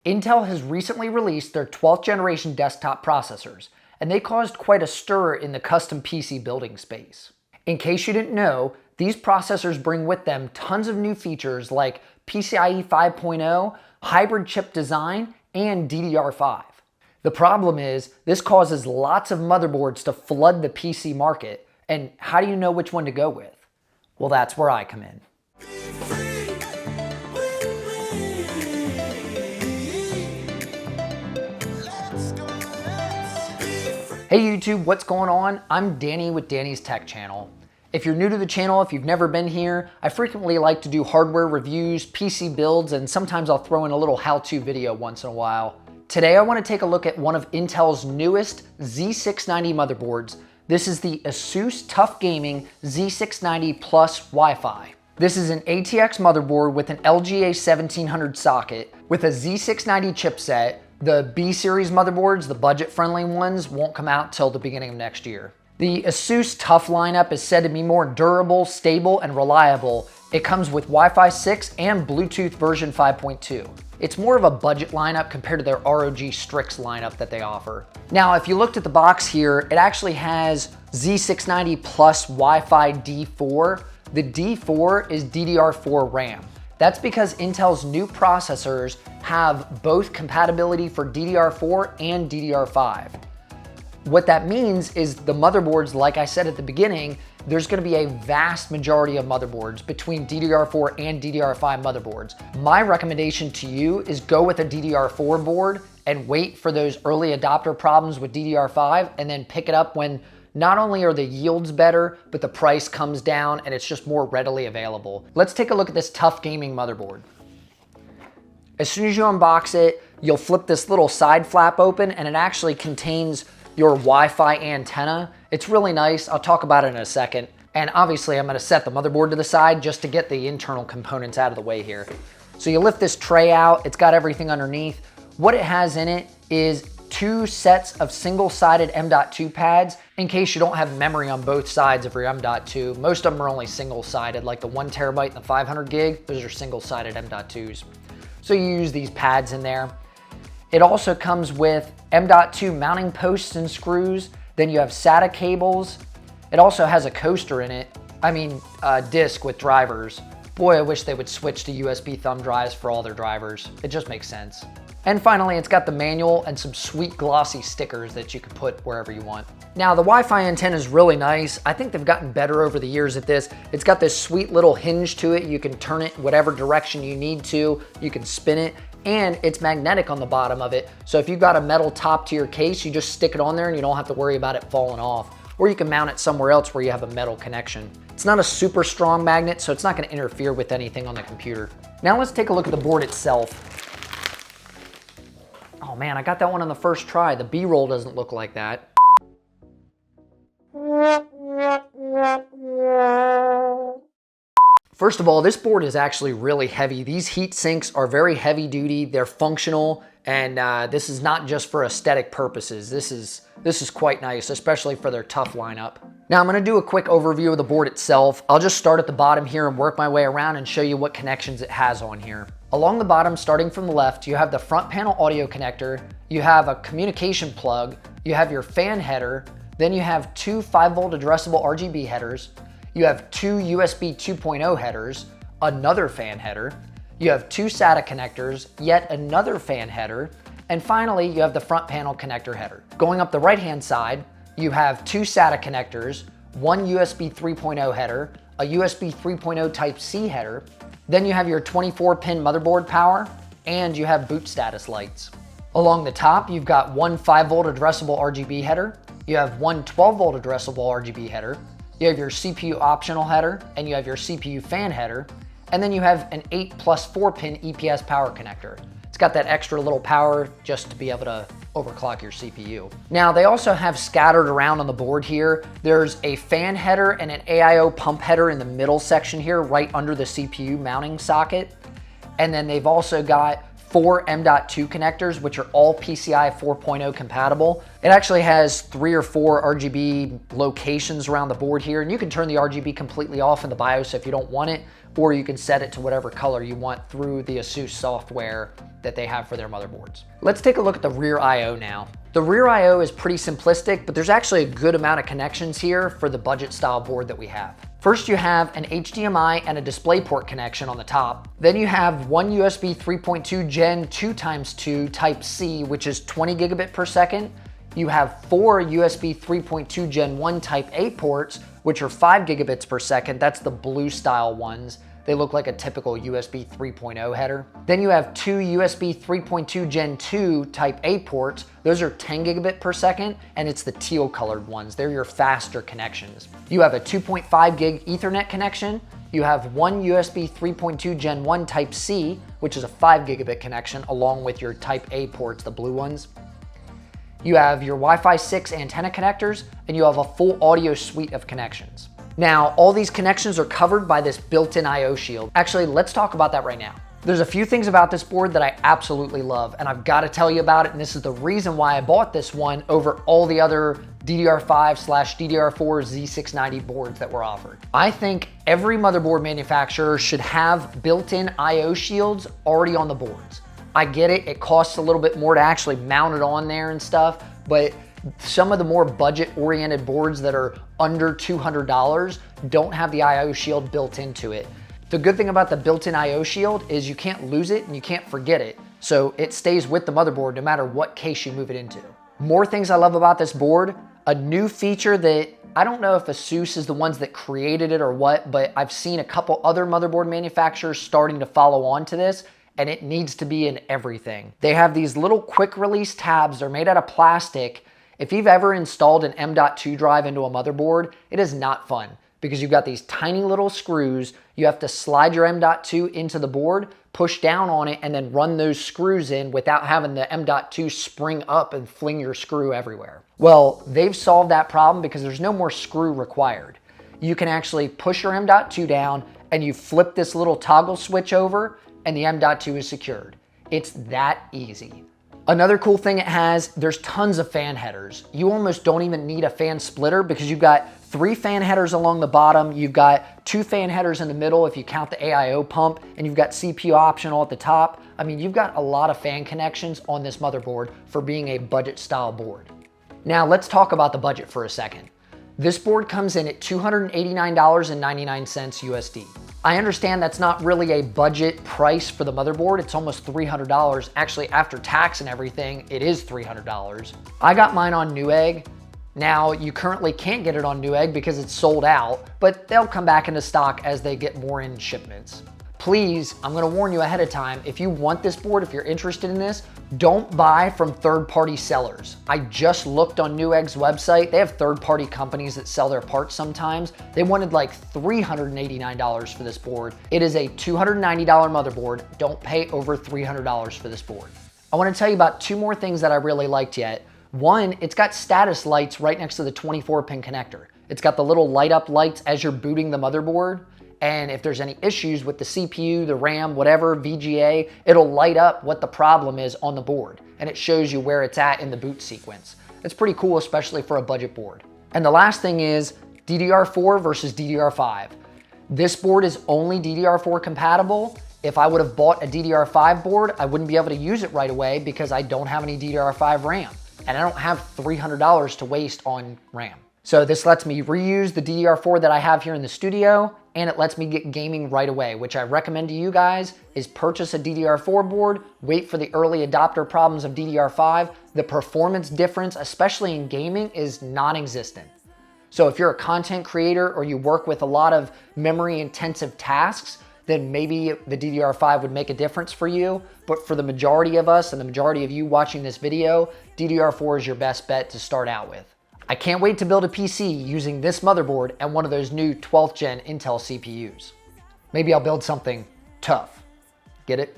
Intel has recently released their 12th generation desktop processors, and they caused quite a stir in the custom PC building space. In case you didn't know, these processors bring with them tons of new features like PCIe 5.0, hybrid chip design, and DDR5. The problem is, this causes lots of motherboards to flood the PC market, and how do you know which one to go with? Well, that's where I come in. Hey YouTube, what's going on? I'm Danny with Danny's Tech Channel. If you're new to the channel, if you've never been here, I frequently like to do hardware reviews, PC builds, and sometimes I'll throw in a little how-to video once in a while. Today I want to take a look at one of Intel's newest Z690 motherboards. This is the Asus TUF Gaming Z690-Plus Wi-Fi. This is an ATX motherboard with an LGA 1700 socket with a Z690 chipset. The B series motherboards, the budget-friendly ones, won't come out till the beginning of next year. The Asus TUF lineup is said to be more durable, stable, and reliable. It comes with Wi-Fi 6 and Bluetooth version 5.2. It's more of a budget lineup compared to their ROG Strix lineup that they offer. Now, if you looked at the box here, it actually has Z690 Plus Wi-Fi D4. The D4 is DDR4 RAM. That's because Intel's new processors have both compatibility for DDR4 and DDR5. What that means is the motherboards, like I said at the beginning, there's gonna be a vast majority of motherboards between DDR4 and DDR5 motherboards. My recommendation to you is go with a DDR4 board and wait for those early adopter problems with DDR5 and then pick it up when not only are the yields better, but the price comes down and it's just more readily available. Let's take a look at this TUF Gaming motherboard. As soon as you unbox it, you'll flip this little side flap open and it actually contains your Wi-Fi antenna. It's really nice. I'll talk about it in a second. And obviously I'm gonna set the motherboard to the side just to get the internal components out of the way here. So you lift this tray out, it's got everything underneath. What it has in it is 2 sets of single-sided M.2 pads in case you don't have memory on both sides of your M.2. Most of them are only single-sided, like the 1 terabyte and the 500 gig, those are single-sided M.2s. So you use these pads in there. It also comes with M.2 mounting posts and screws. Then you have SATA cables. It also has a coaster in it. A disc with drivers. Boy, I wish they would switch to USB thumb drives for all their drivers. It just makes sense. And finally, it's got the manual and some sweet glossy stickers that you can put wherever you want. Now, the Wi-Fi antenna is really nice. I think they've gotten better over the years at this. It's got this sweet little hinge to it. You can turn it whatever direction you need to. You can spin it, and it's magnetic on the bottom of it. So if you've got a metal top to your case, you just stick it on there and you don't have to worry about it falling off. Or you can mount it somewhere else where you have a metal connection. It's not a super strong magnet, so it's not gonna interfere with anything on the computer. Now let's take a look at the board itself. Oh man, I got that one on the first try. The B-roll doesn't look like that. First of all, this board is actually really heavy. These heat sinks are very heavy duty. They're functional, and this is not just for aesthetic purposes. This is quite nice, especially for their TUF lineup. Now I'm gonna do a quick overview of the board itself. I'll just start at the bottom here and work my way around and show you what connections it has on here. Along the bottom, starting from the left, you have the front panel audio connector, you have a communication plug, you have your fan header, then you have 2 5-volt addressable RGB headers, you have 2 USB 2.0 headers, another fan header, you have 2 SATA connectors, yet another fan header, and finally you have the front panel connector header. Going up the right-hand side, you have 2 SATA connectors, 1 USB 3.0 header, a USB 3.0 Type-C header, then you have your 24-pin motherboard power, and you have boot status lights. Along the top, you've got 1 5-volt addressable RGB header, you have 1 12-volt addressable RGB header, you have your CPU optional header, and you have your CPU fan header, and then you have an 8 plus 4-pin EPS power connector. It's got that extra little power just to be able to overclock your CPU. Now, they also have scattered around on the board here, there's a fan header and an AIO pump header in the middle section here, right under the CPU mounting socket. And then they've also got 4 M.2 connectors, which are all PCI 4.0 compatible. It actually has 3 or 4 RGB locations around the board here, and you can turn the RGB completely off in the BIOS if you don't want it, or you can set it to whatever color you want through the Asus software that they have for their motherboards. Let's take a look at the rear I/O now. The rear I/O is pretty simplistic, but there's actually a good amount of connections here for the budget style board that we have. First, you have an HDMI and a DisplayPort connection on the top. Then you have one USB 3.2 Gen 2x2 Type-C, which is 20 gigabit per second. You have 4 USB 3.2 Gen 1 Type-A ports, which are 5 gigabits per second. That's the blue style ones. They look like a typical USB 3.0 header. Then you have 2 USB 3.2 Gen 2 Type-A ports. Those are 10 gigabit per second, and it's the teal colored ones. They're your faster connections. You have a 2.5 gig Ethernet connection. You have one USB 3.2 Gen 1 Type-C, which is a 5 gigabit connection, along with your Type-A ports, the blue ones. You have your Wi-Fi 6 antenna connectors, and you have a full audio suite of connections. Now, all these connections are covered by this built-in I/O shield. Actually, let's talk about that right now. There's a few things about this board that I absolutely love, and I've got to tell you about it, and this is the reason why I bought this one over all the other DDR5/DDR4 Z690 boards that were offered. I think every motherboard manufacturer should have built-in I/O shields already on the boards. I get it, it costs a little bit more to actually mount it on there and stuff, but some of the more budget-oriented boards that are under $200 don't have the I/O shield built into it. The good thing about the built-in I/O shield is you can't lose it and you can't forget it, so it stays with the motherboard no matter what case you move it into. More things I love about this board, a new feature that I don't know if Asus is the ones that created it or what, but I've seen a couple other motherboard manufacturers starting to follow on to this, and it needs to be in everything. They have these little quick release tabs. They're made out of plastic. If you've ever installed an M.2 drive into a motherboard, it is not fun because you've got these tiny little screws. You have to slide your M.2 into the board, push down on it, and then run those screws in without having the M.2 spring up and fling your screw everywhere. Well, they've solved that problem because there's no more screw required. You can actually push your M.2 down and you flip this little toggle switch over and the M.2 is secured. It's that easy. Another cool thing it has, there's tons of fan headers. You almost don't even need a fan splitter because you've got 3 fan headers along the bottom, you've got 2 fan headers in the middle if you count the AIO pump, and you've got CPU optional at the top. I mean, you've got a lot of fan connections on this motherboard for being a budget style board. Now let's talk about the budget for a second. This board comes in at $289.99 USD. I understand that's not really a budget price for the motherboard. It's almost $300. Actually, after tax and everything, it is $300. I got mine on Newegg. Now, you currently can't get it on Newegg because it's sold out, but they'll come back into stock as they get more in shipments. Please, I'm gonna warn you ahead of time, if you want this board, if you're interested in this, don't buy from third-party sellers. I just looked on Newegg's website. They have third-party companies that sell their parts sometimes. They wanted like $389 for this board. It is a $290 motherboard. Don't pay over $300 for this board. I wanna tell you about 2 more things that I really liked yet. One, it's got status lights right next to the 24-pin connector. It's got the little light up lights as you're booting the motherboard. And if there's any issues with the CPU, the RAM, whatever, VGA, it'll light up what the problem is on the board. And it shows you where it's at in the boot sequence. It's pretty cool, especially for a budget board. And the last thing is DDR4 versus DDR5. This board is only DDR4 compatible. If I would have bought a DDR5 board, I wouldn't be able to use it right away because I don't have any DDR5 RAM. And I don't have $300 to waste on RAM. So this lets me reuse the DDR4 that I have here in the studio, and it lets me get gaming right away, which I recommend to you guys is purchase a DDR4 board, wait for the early adopter problems of DDR5. The performance difference, especially in gaming, is non-existent. So if you're a content creator or you work with a lot of memory intensive tasks, then maybe the DDR5 would make a difference for you. But for the majority of us and the majority of you watching this video, DDR4 is your best bet to start out with. I can't wait to build a PC using this motherboard and one of those new 12th gen Intel CPUs. Maybe I'll build something tough. Get it?